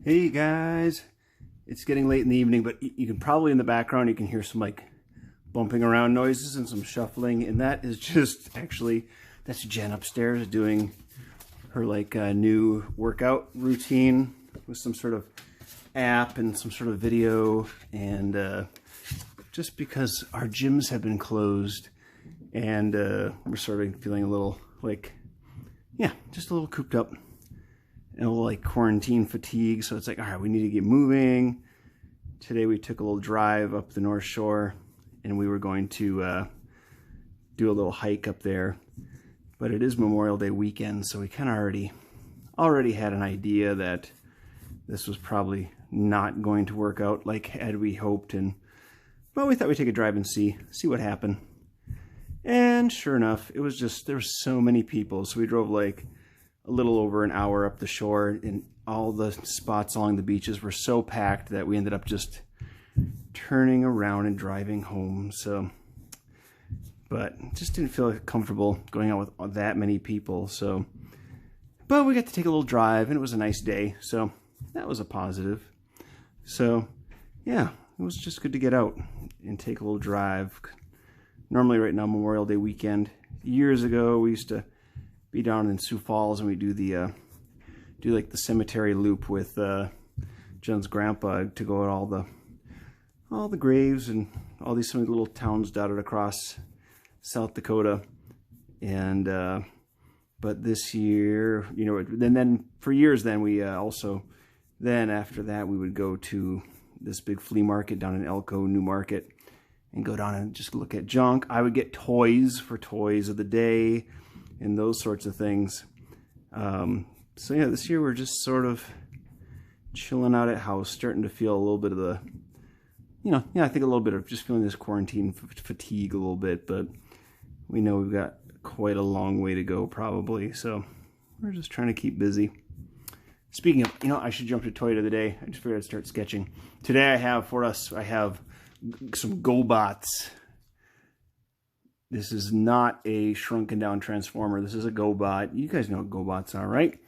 Hey guys, it's getting late in the evening, but you can probably in the background you can hear some like bumping around noises and some shuffling, and that is just actually that's Jen upstairs doing her like new workout routine with some sort of app and some sort of video, and just because our gyms have been closed and we're sort of feeling a little like, yeah, just a little cooped up and a little like quarantine fatigue. So it's like, all right, we need to get moving. Today we took a little drive up the North Shore and we were going to do a little hike up there. But it is Memorial Day weekend, so we kind of already had an idea that this was probably not going to work out like had we hoped. And well, we thought we'd take a drive and see what happened. And sure enough, it was just, there were so many people. So we drove like a little over an hour up the shore, and all the spots along the beaches were so packed that we ended up just turning around and driving home. So, but just didn't feel comfortable going out with that many people. So, but we got to take a little drive and it was a nice day. So that was a positive. So yeah, it was just good to get out and take a little drive. Normally right now, Memorial Day weekend, years ago, we used to be down in Sioux Falls and we do the like the cemetery loop with Jen's grandpa to go at all the graves and all these some little towns dotted across South Dakota. And but this year, you know, then for years then we also then after that we would go to this big flea market down in Elko, New Market, and go down and just look at junk. I would get toys for toys of the day and those sorts of things. So yeah, this year we're just sort of chilling out at house, starting to feel a little bit of the, you know, yeah, I think a little bit of just feeling this quarantine fatigue a little bit, but we know we've got quite a long way to go probably, so we're just trying to keep busy. Speaking of, you know, I should jump to toy of the day. I just figured I'd start sketching. Today I have some GoBots. This is not a shrunken down transformer. This is a GoBot. You guys know what GoBots are, right?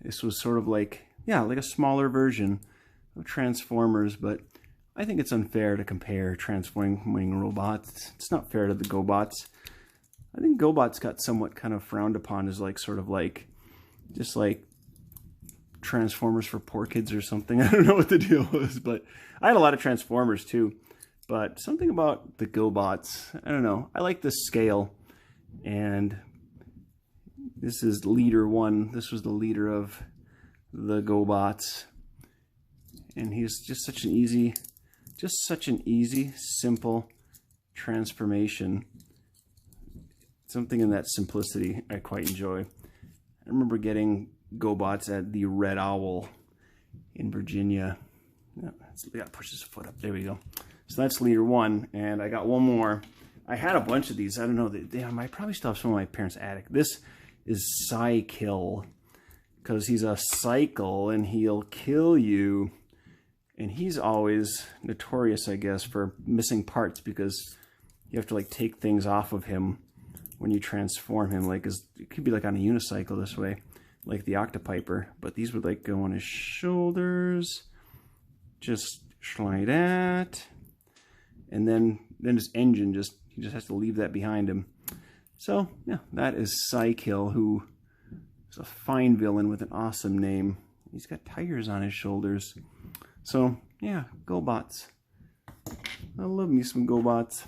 This was sort of like, yeah, like a smaller version of Transformers, but I think it's unfair to compare transforming robots. It's not fair to the GoBots. I think GoBots got somewhat kind of frowned upon as like sort of like, just like Transformers for poor kids or something. I don't know what the deal was, but I had a lot of Transformers too. But something about the GoBots, I don't know. I like the scale. And this is leader one. This was the leader of the GoBots. And he's just such an easy, simple transformation. Something in that simplicity I quite enjoy. I remember getting GoBots at the Red Owl in Virginia. Yeah, we gotta push this foot up. There we go. So that's leader one, and I got one more. I had a bunch of these. I don't know. I probably still have some in my parents' attic. This is Psykill, because he's a cycle and he'll kill you. And he's always notorious, I guess, for missing parts because you have to like take things off of him when you transform him. Like it could be like on a unicycle this way, like the Octopiper. But these would like go on his shoulders, just like that. And then his engine he just has to leave that behind him. So yeah, that is Psykill, who is a fine villain with an awesome name. He's got tires on his shoulders. So yeah, GoBots. I love me some GoBots.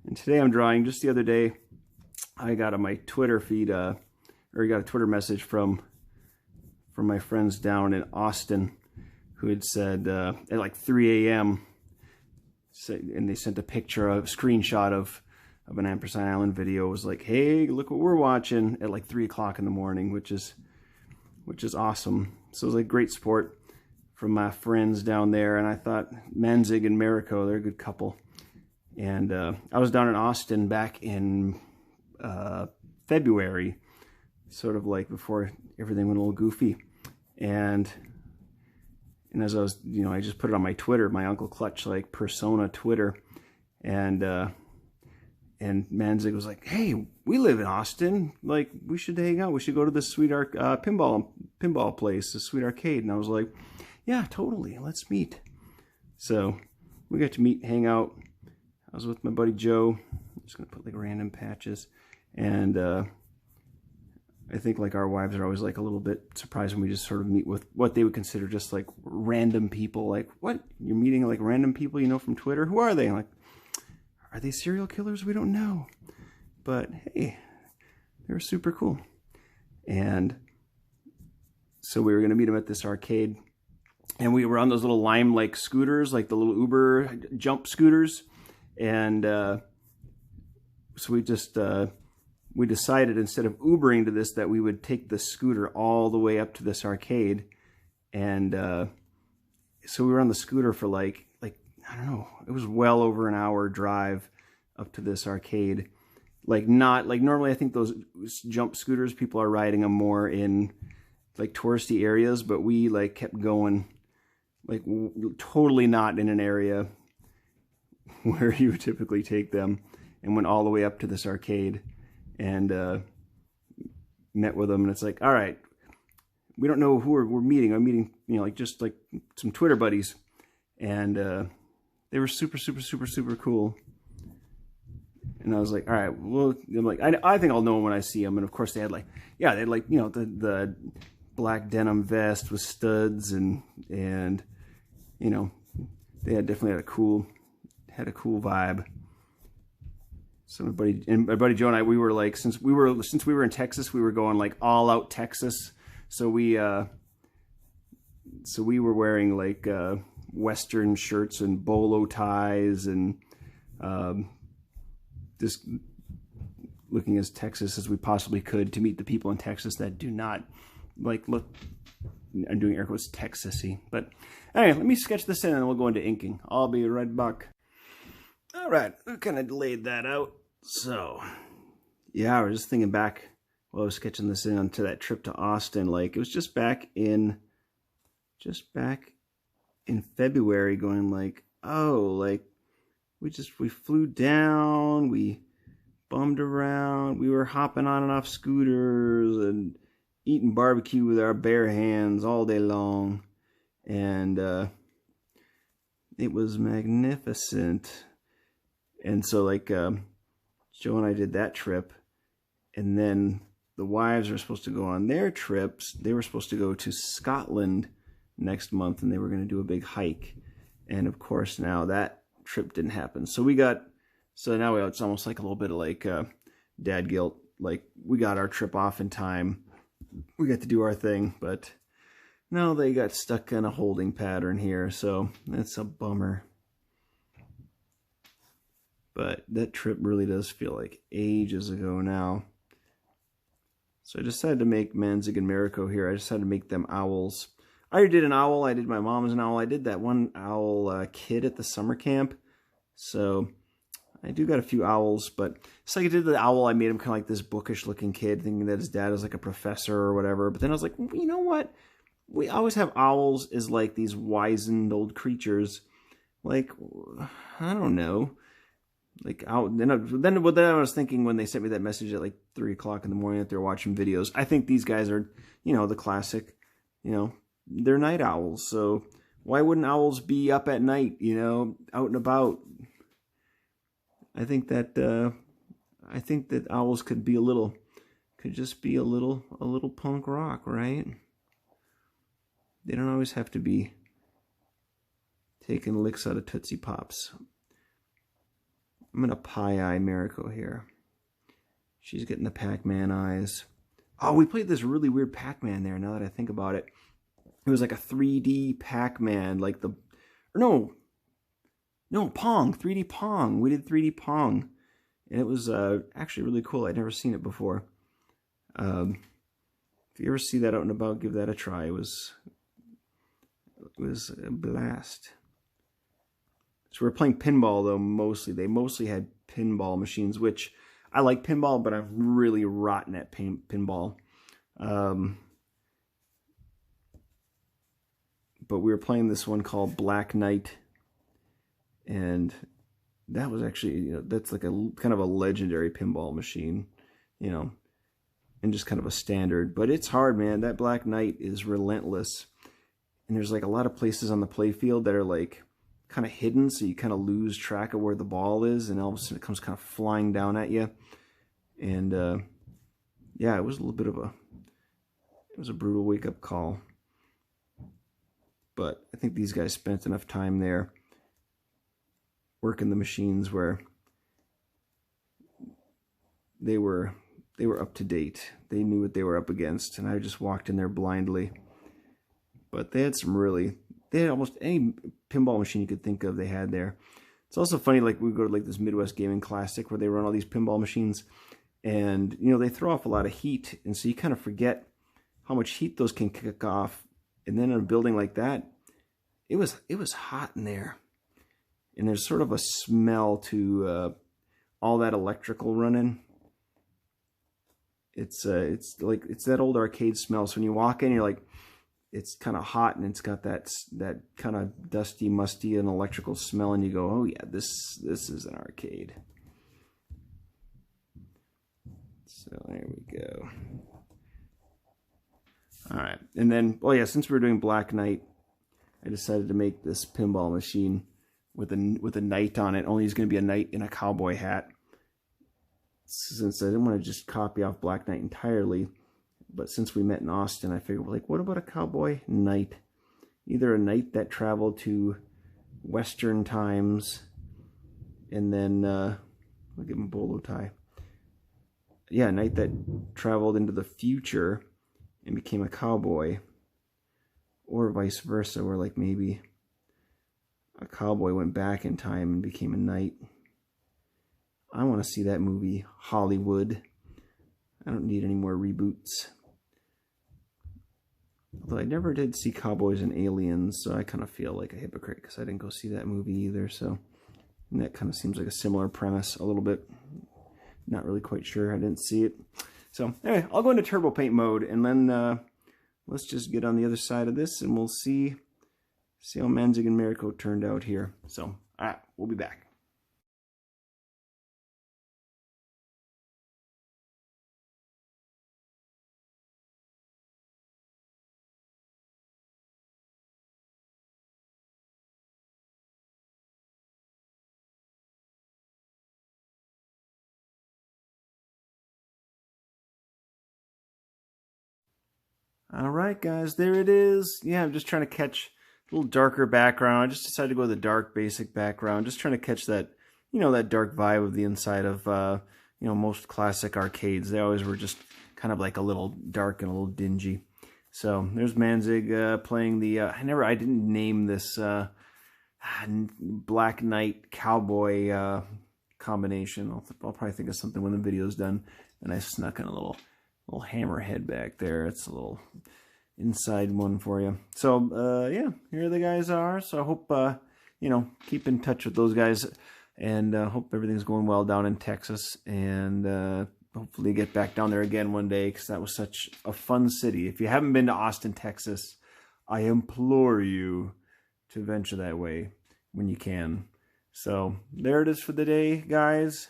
And today I'm drawing. Just the other day, I got on my Twitter feed, or I got a Twitter message from my friends down in Austin, who had said at like 3 a.m. and they sent a screenshot of an Ampersand Island video. It was like, hey, look what we're watching at like 3 o'clock in the morning, which is awesome. So it was like great support from my friends down there. And I thought Manzig and Merikko, they're a good couple. And I was down in Austin back in February, sort of like before everything went a little goofy. And as I was, you know, I just put it on my Twitter, my Uncle Clutch, like, persona Twitter. And Manzig was like, hey, we live in Austin. Like, we should hang out. We should go to the Sweetheart pinball pinball place, the Sweet Arcade. And I was like, yeah, totally, let's meet. So we got to meet, hang out. I was with my buddy Joe. I'm just gonna put like random patches. And I think like our wives are always like a little bit surprised when we just sort of meet with what they would consider just like random people. Like, what? You're meeting like random people you know from Twitter? Who are they? I'm like, are they serial killers? We don't know. But hey, they were super cool. And so we were going to meet them at this arcade. And we were on those little Lime like scooters, like the little Uber jump scooters. And so we just... we decided instead of Ubering to this that we would take the scooter all the way up to this arcade. And so we were on the scooter for like I don't know, it was well over an hour drive up to this arcade. Like not like normally I think those jump scooters, people are riding them more in like touristy areas, but we like kept going like totally not in an area where you would typically take them, and went all the way up to this arcade. And met with them, and it's like, all right, we don't know who we're meeting. I'm meeting, you know, like just like some Twitter buddies, and they were super cool. And I was like, all right, well, I'm like, I think I'll know them when I see them. And of course, they had like, yeah, they had like, you know, the black denim vest with studs, and you know, they had definitely had a cool vibe. So my buddy Joe and I, we were like, since we were in Texas, we were going like all out Texas. So we were wearing like Western shirts and bolo ties, and just looking as Texas as we possibly could to meet the people in Texas that do not like look. I'm doing air quotes Texasy. But anyway, let me sketch this in and we'll go into inking. I'll be right back. All right, I kind of laid that out. So, yeah, I was just thinking back while I was sketching this in to that trip to Austin. Like, it was just back in February, going like, oh, like, we flew down, we bummed around, we were hopping on and off scooters and eating barbecue with our bare hands all day long. And it was magnificent. And so, like, Joe and I did that trip, and then the wives were supposed to go on their trips. They were supposed to go to Scotland next month, and they were going to do a big hike. And of course, now that trip didn't happen. So now it's almost like a little bit of like dad guilt. Like, we got our trip off in time. We got to do our thing, but no, they got stuck in a holding pattern here. So that's a bummer. But that trip really does feel like ages ago now. So I decided to make Manzig and Merikko here. I decided to make them owls. I already did an owl. I did my mom as an owl. I did that one owl kid at the summer camp. So I do got a few owls, but it's like I did the owl. I made him kind of like this bookish looking kid, thinking that his dad is like a professor or whatever. But then I was like, you know what? We always have owls as like these wizened old creatures. Like, I don't know. Like, then I was thinking when they sent me that message at like 3 o'clock in the morning that they're watching videos. I think these guys are, you know, the classic, you know, they're night owls. So why wouldn't owls be up at night, you know, out and about? I think that owls could just be a little punk rock, right? They don't always have to be taking licks out of Tootsie Pops. I'm going to pie-eye Merikko here. She's getting the Pac-Man eyes. Oh, we played this really weird Pac-Man there, now that I think about it. It was like a 3D Pac-Man, like the... No, Pong, 3D Pong. We did 3D Pong. And it was actually really cool. I'd never seen it before. If you ever see that out and about, give that a try. It was a blast. So we're playing pinball, though, mostly. They mostly had pinball machines, which I like pinball, but I'm really rotten at pinball. But we were playing this one called Black Knight, and that was actually, you know, that's like a kind of a legendary pinball machine. You know, and just kind of a standard. But it's hard, man. That Black Knight is relentless. And there's like a lot of places on the playfield that are like kind of hidden, so you kind of lose track of where the ball is, and all of a sudden it comes kind of flying down at you. And yeah, it was a little bit of a brutal wake-up call. But I think these guys spent enough time there working the machines where they were up to date. They knew what they were up against, and I just walked in there blindly. But they had almost any pinball machine you could think of they had there. It's also funny, like we go to like this Midwest Gaming Classic where they run all these pinball machines, and you know, they throw off a lot of heat, and so you kind of forget how much heat those can kick off. And then in a building like that, it was hot in there. And there's sort of a smell to all that electrical running. It's that old arcade smell. So when you walk in, you're like, it's kind of hot, and it's got that kind of dusty, musty, and electrical smell, and you go, oh yeah, this is an arcade. So there we go. All right, and then, oh yeah, since we were doing Black Knight, I decided to make this pinball machine with a knight on it. Only he's going to be a knight in a cowboy hat, since I didn't want to just copy off Black Knight entirely. But since we met in Austin, I figured, like, what about a cowboy knight? Either a knight that traveled to Western times, and then I'll give him a bolo tie. Yeah, a knight that traveled into the future and became a cowboy, or vice versa, where like maybe a cowboy went back in time and became a knight. I want to see that movie, Hollywood. I don't need any more reboots. Although I never did see Cowboys and Aliens, so I kind of feel like a hypocrite because I didn't go see that movie either. So and that kind of seems like a similar premise a little bit. Not really quite sure. I didn't see it. So anyway, I'll go into turbo paint mode, and then let's just get on the other side of this, and we'll see how Manzig and Merikko turned out here. So all right, we'll be back. All right, guys, there it is. Yeah, I'm just trying to catch a little darker background. I just decided to go with the dark basic background, just trying to catch that, you know, that dark vibe of the inside of, you know, most classic arcades. They always were just kind of like a little dark and a little dingy. So there's Manzig playing the, I didn't name this Black Knight Cowboy combination. I'll probably think of something when the video's done. And I snuck in a little hammerhead back there. It's a little inside one for you. So yeah, here the guys are. So I hope you know, keep in touch with those guys, and hope everything's going well down in Texas, and hopefully get back down there again one day, because that was such a fun city. If you haven't been to Austin, Texas, I implore you to venture that way when you can. So there it is for the day, guys.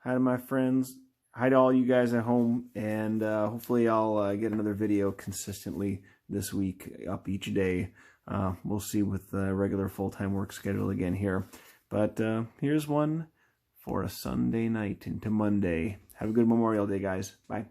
Hi to my friends. Hi to all you guys at home, and hopefully I'll get another video consistently this week, up each day. We'll see with the regular full-time work schedule again here. But here's one for a Sunday night into Monday. Have a good Memorial Day, guys. Bye.